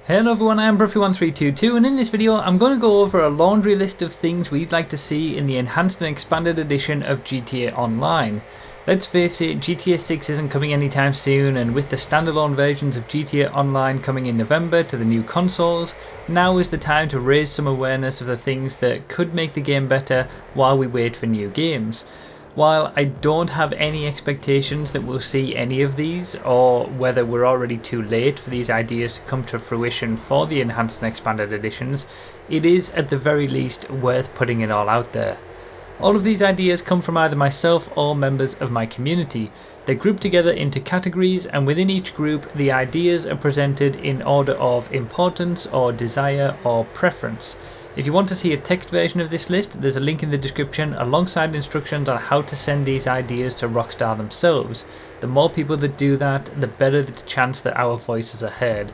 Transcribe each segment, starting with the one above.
Hello everyone, I'm Bruffy1322 and in this video I'm going to go over a laundry list of things we'd like to see in the enhanced and expanded edition of GTA Online. Let's face it, GTA 6 isn't coming anytime soon, and with the standalone versions of GTA Online coming in November to the new consoles, now is the time to raise some awareness of the things that could make the game better while we wait for new games. While I don't have any expectations that we'll see any of these, or whether we're already too late for these ideas to come to fruition for the enhanced and expanded editions, it is at the very least worth putting it all out there. All of these ideas come from either myself or members of my community. They're grouped together into categories, and within each group the ideas are presented in order of importance or desire or preference. If you want to see a text version of this list, there's a link in the description alongside instructions on how to send these ideas to Rockstar themselves. The more people that do that, the better the chance that our voices are heard.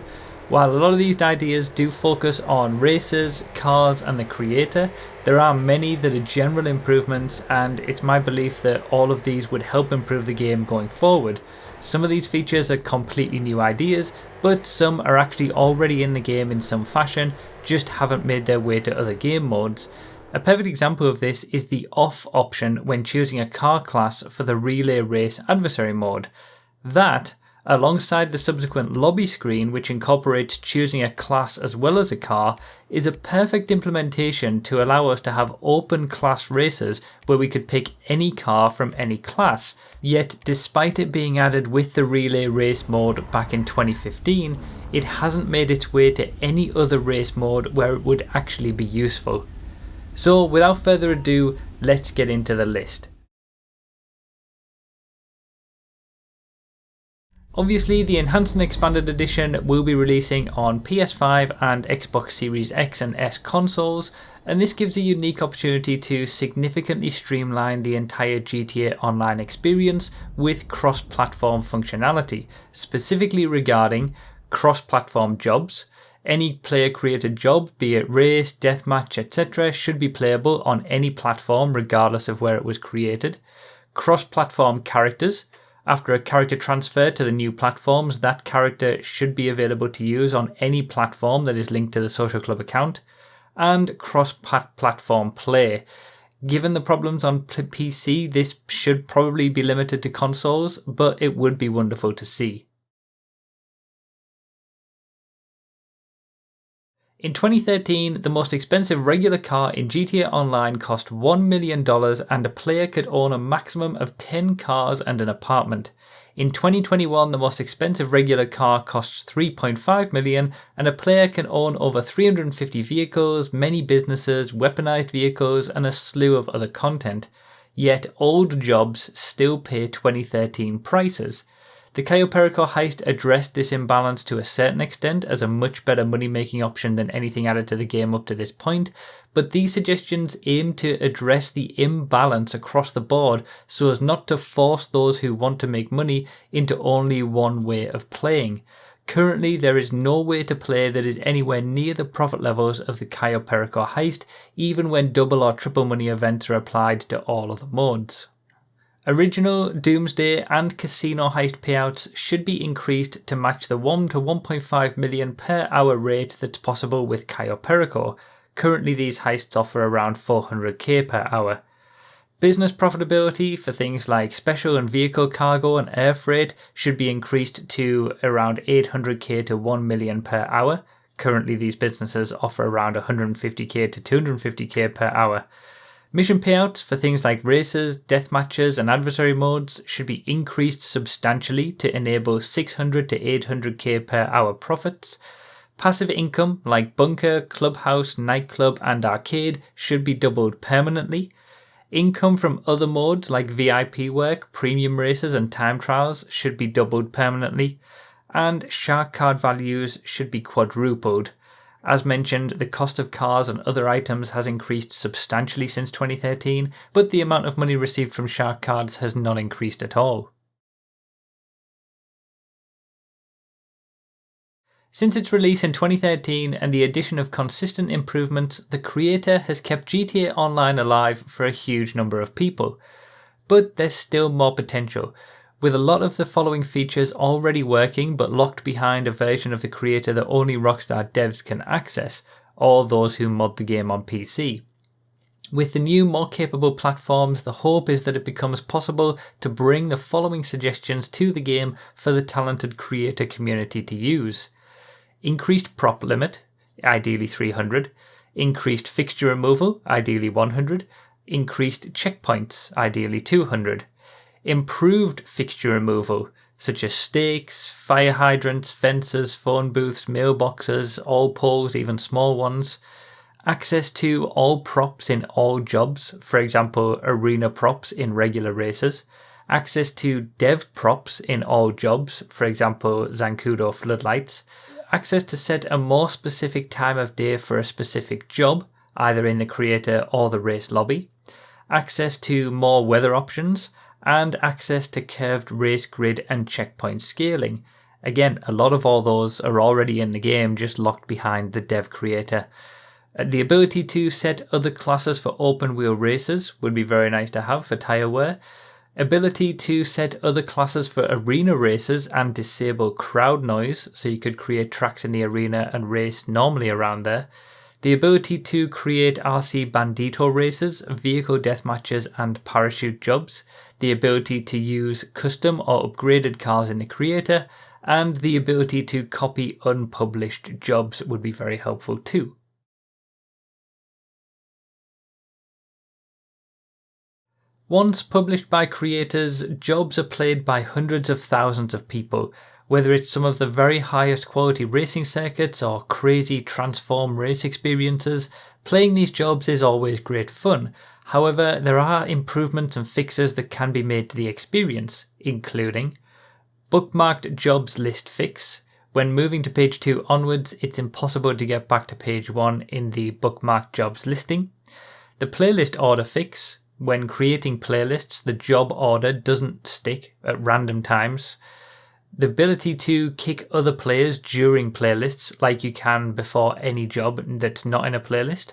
While a lot of these ideas do focus on races, cars and the creator, there are many that are general improvements, and it's my belief that all of these would help improve the game going forward. Some of these features are completely new ideas, but some are actually already in the game in some fashion, just haven't made their way to other game modes. A perfect example of this is the off option when choosing a car class for the relay race adversary mode. That, alongside the subsequent lobby screen which incorporates choosing a class as well as a car, is a perfect implementation to allow us to have open class races where we could pick any car from any class. Yet despite it being added with the relay race mode back in 2015, it hasn't made its way to any other race mode where it would actually be useful. So without further ado, let's get into the list. Obviously, the Enhanced and Expanded Edition will be releasing on PS5 and Xbox Series X and S consoles, and this gives a unique opportunity to significantly streamline the entire GTA Online experience with cross-platform functionality, specifically regarding cross-platform jobs. Any player-created job, be it race, deathmatch, etc., should be playable on any platform regardless of where it was created. Cross-platform characters. After a character transfer to the new platforms, that character should be available to use on any platform that is linked to the Social Club account. And cross-platform play. Given the problems on PC, this should probably be limited to consoles, but it would be wonderful to see. In 2013, the most expensive regular car in GTA Online cost $1 million, and a player could own a maximum of 10 cars and an apartment. In 2021, the most expensive regular car costs $3.5 million, and a player can own over 350 vehicles, many businesses, weaponized vehicles, and a slew of other content. Yet old jobs still pay 2013 prices. The Cayo Perico heist addressed this imbalance to a certain extent as a much better money-making option than anything added to the game up to this point, but these suggestions aim to address the imbalance across the board so as not to force those who want to make money into only one way of playing. Currently, there is no way to play that is anywhere near the profit levels of the Cayo Perico heist, even when double or triple money events are applied to all other modes. Original, Doomsday and Casino heist payouts should be increased to match the 1 to 1.5 million per hour rate that's possible with Cayo Perico. Currently these heists offer around 400k per hour. Business profitability for things like special and vehicle cargo and air freight should be increased to around 800k to 1 million per hour. Currently these businesses offer around 150k to 250k per hour. Mission payouts for things like races, death matches and adversary modes should be increased substantially to enable 600 to 800k per hour profits. Passive income like bunker, clubhouse, nightclub and arcade should be doubled permanently. Income from other modes like VIP work, premium races and time trials should be doubled permanently. And shark card values should be quadrupled. As mentioned, the cost of cars and other items has increased substantially since 2013, but the amount of money received from shark cards has not increased at all. Since its release in 2013 and the addition of consistent improvements, the creator has kept GTA Online alive for a huge number of people. But there's still more potential. With a lot of the following features already working but locked behind a version of the creator that only Rockstar devs can access, or those who mod the game on PC. With the new, more capable platforms, the hope is that it becomes possible to bring the following suggestions to the game for the talented creator community to use. Increased prop limit, ideally 300, increased fixture removal, ideally 100, increased checkpoints, ideally 200, improved fixture removal, such as stakes, fire hydrants, fences, phone booths, mailboxes, all poles, even small ones, access to all props in all jobs, for example arena props in regular races, access to dev props in all jobs, for example Zancudo floodlights, access to set a more specific time of day for a specific job, either in the creator or the race lobby, access to more weather options, and access to curved race grid and checkpoint scaling. Again, a lot of all those are already in the game, just locked behind the dev creator. The ability to set other classes for open wheel races would be very nice to have for tyre wear. Ability to set other classes for arena races and disable crowd noise, so you could create tracks in the arena and race normally around there. The ability to create RC Bandito races, vehicle deathmatches and parachute jobs. The ability to use custom or upgraded cars in the creator. And the ability to copy unpublished jobs would be very helpful too. Once published by creators, jobs are played by hundreds of thousands of people, whether it's some of the very highest quality racing circuits or crazy transform race experiences. Playing these jobs is always great fun. However, there are improvements and fixes that can be made to the experience, including bookmarked jobs list fix. When moving to page 2 onwards, it's impossible to get back to page 1 in the bookmarked jobs listing. The playlist order fix. When creating playlists, the job order doesn't stick at random times. The ability to kick other players during playlists, like you can before any job that's not in a playlist.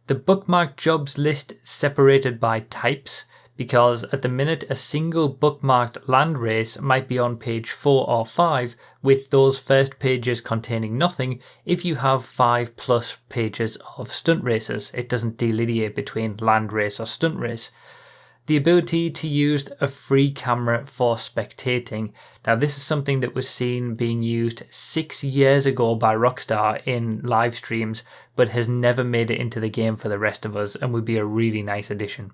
The bookmarked jobs list separated by types, because at the minute a single bookmarked land race might be on page 4 or 5, with those first pages containing nothing. If you have 5+ pages of stunt races, it doesn't delineate between land race or stunt race. The ability to use a free camera for spectating. Now this is something that was seen being used 6 years ago by Rockstar in live streams, but has never made it into the game for the rest of us and would be a really nice addition.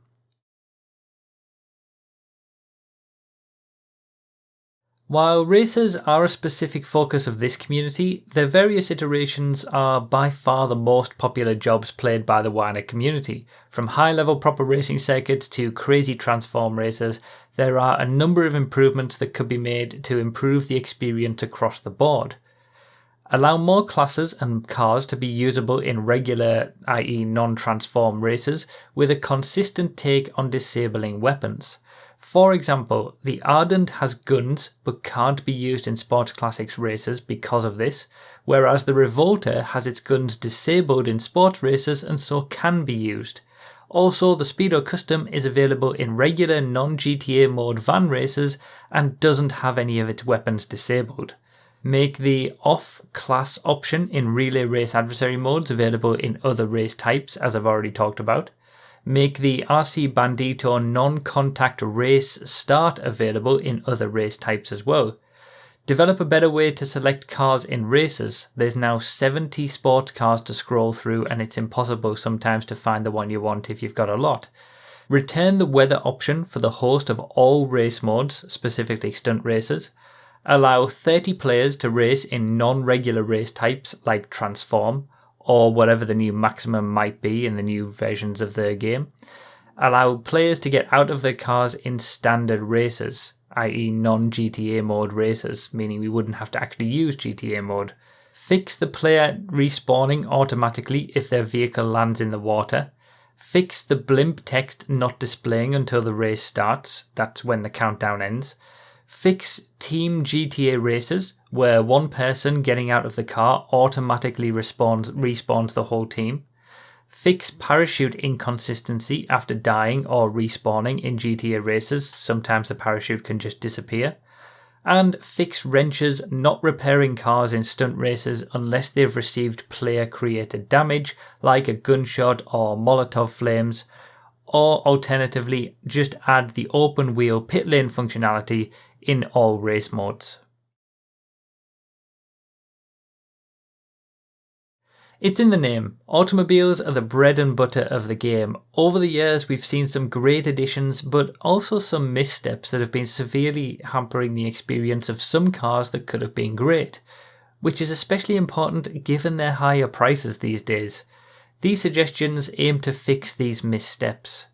While races are a specific focus of this community, their various iterations are by far the most popular jobs played by the wider community. From high-level proper racing circuits to crazy transform races, there are a number of improvements that could be made to improve the experience across the board. Allow more classes and cars to be usable in regular, i.e. non-transform races, with a consistent take on disabling weapons. For example, the Ardent has guns but can't be used in Sports Classics races because of this, whereas the Revolter has its guns disabled in sports races and so can be used. Also, the Speedo Custom is available in regular non-GTA mode van races and doesn't have any of its weapons disabled. Make the off class option in relay race adversary modes available in other race types, as I've already talked about. Make the RC Bandito non-contact race start available in other race types as well. Develop a better way to select cars in races. There's now 70 sports cars to scroll through and it's impossible sometimes to find the one you want if you've got a lot. Return the weather option for the host of all race modes, specifically stunt races. Allow 30 players to race in non-regular race types like Transform, or whatever the new maximum might be in the new versions of the game. Allow players to get out of their cars in standard races, i.e. non-GTA mode races, meaning we wouldn't have to actually use GTA mode. Fix the player respawning automatically if their vehicle lands in the water. Fix the blimp text not displaying until the race starts, that's when the countdown ends. Fix Team GTA races, where one person getting out of the car automatically respawns the whole team. Fix parachute inconsistency after dying or respawning in GTA races. Sometimes the parachute can just disappear. And fix wrenches not repairing cars in stunt races unless they've received player-created damage, like a gunshot or Molotov flames, or alternatively, just add the open wheel pit lane functionality in all race modes. It's in the name. Automobiles are the bread and butter of the game. Over the years, we've seen some great additions, but also some missteps that have been severely hampering the experience of some cars that could have been great, which is especially important given their higher prices these days. These suggestions aim to fix these missteps.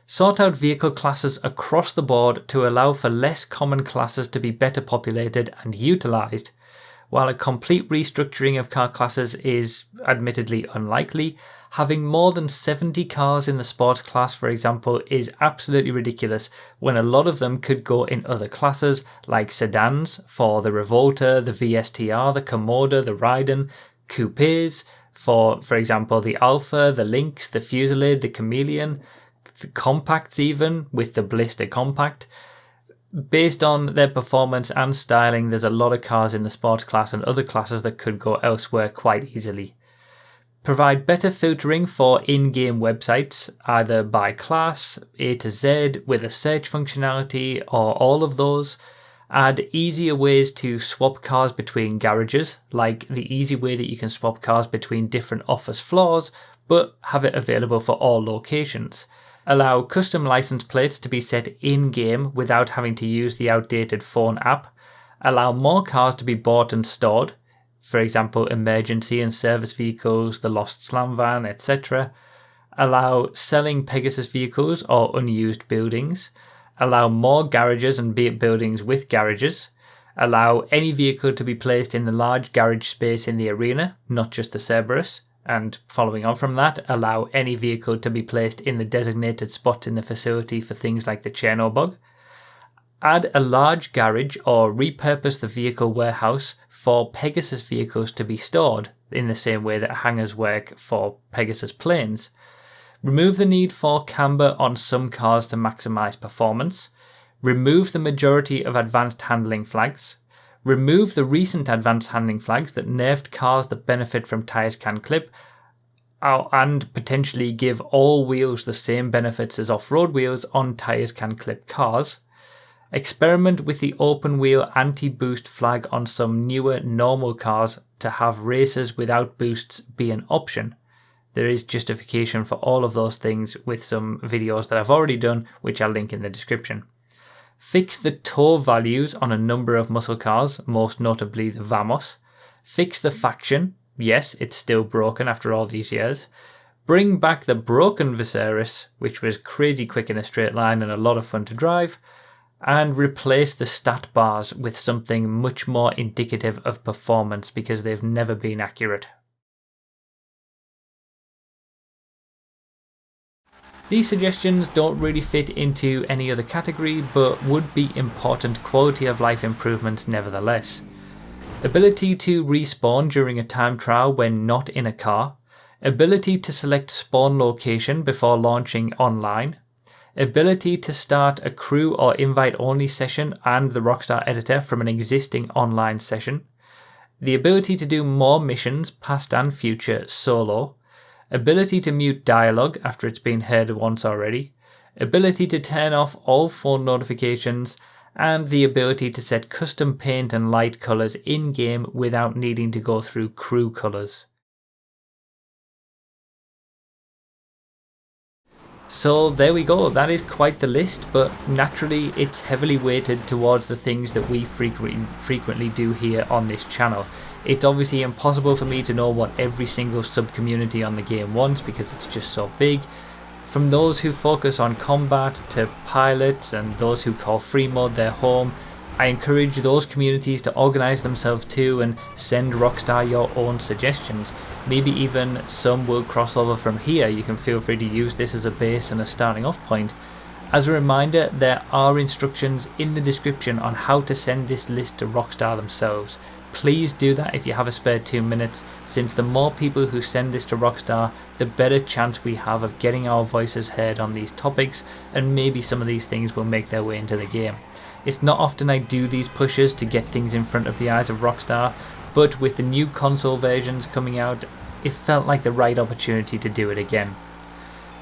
Sort out vehicle classes across the board to allow for less common classes to be better populated and utilised. While a complete restructuring of car classes is admittedly unlikely, having more than 70 cars in the sport class, for example, is absolutely ridiculous when a lot of them could go in other classes like sedans for the Revolta, the VSTR, the Komoda, the Raiden, coupes for example, the Alpha, the Lynx, the Fusillade, the Chameleon, the compacts even with the Blister Compact. Based on their performance and styling, there's a lot of cars in the sport class and other classes that could go elsewhere quite easily. Provide better filtering for in-game websites, either by class, A to Z, with a search functionality, or all of those. Add easier ways to swap cars between garages, like the easy way that you can swap cars between different office floors, but have it available for all locations. Allow custom license plates to be set in-game without having to use the outdated phone app. Allow more cars to be bought and stored, for example emergency and service vehicles, the Lost Slam van, etc. Allow selling Pegasus vehicles or unused buildings. Allow more garages and buildings with garages. Allow any vehicle to be placed in the large garage space in the arena, not just the Cerberus. And following on from that, allow any vehicle to be placed in the designated spot in the facility for things like the Chernobog. Add a large garage or repurpose the vehicle warehouse for Pegasus vehicles to be stored in the same way that hangars work for Pegasus planes. Remove the need for camber on some cars to maximize performance. Remove the majority of advanced handling flags. Remove the recent advanced handling flags that nerfed cars that benefit from tyres can clip, and potentially give all wheels the same benefits as off-road wheels on tyres can clip cars. Experiment with the open wheel anti-boost flag on some newer normal cars to have races without boosts be an option. There is justification for all of those things with some videos that I've already done, which I'll link in the description. Fix the tow values on a number of muscle cars, most notably the Vamos. Fix the faction. Yes, it's still broken after all these years. Bring back the broken Viserys, which was crazy quick in a straight line and a lot of fun to drive. And replace the stat bars with something much more indicative of performance because they've never been accurate. These suggestions don't really fit into any other category, but would be important quality of life improvements nevertheless. Ability to respawn during a time trial when not in a car. Ability to select spawn location before launching online. Ability to start a crew or invite only session and the Rockstar editor from an existing online session. The ability to do more missions, past and future, solo. Ability to mute dialogue after it's been heard once already, ability to turn off all phone notifications, and the ability to set custom paint and light colours in-game without needing to go through crew colours. So there we go, that is quite the list, but naturally it's heavily weighted towards the things that we frequently do here on this channel. It's obviously impossible for me to know what every single sub-community on the game wants because it's just so big. From those who focus on combat to pilots and those who call free mode their home, I encourage those communities to organise themselves too and send Rockstar your own suggestions. Maybe even some will cross over from here. You can feel free to use this as a base and a starting off point. As a reminder, there are instructions in the description on how to send this list to Rockstar themselves. Please do that if you have a spare 2 minutes, since the more people who send this to Rockstar, the better chance we have of getting our voices heard on these topics, and maybe some of these things will make their way into the game. It's not often I do these pushes to get things in front of the eyes of Rockstar, but with the new console versions coming out, it felt like the right opportunity to do it again.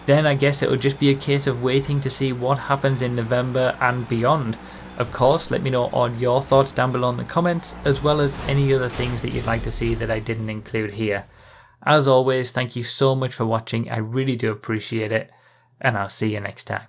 Then I guess it will just be a case of waiting to see what happens in November and beyond. Of course, let me know all your thoughts down below in the comments, as well as any other things that you'd like to see that I didn't include here. As always, thank you so much for watching, I really do appreciate it, and I'll see you next time.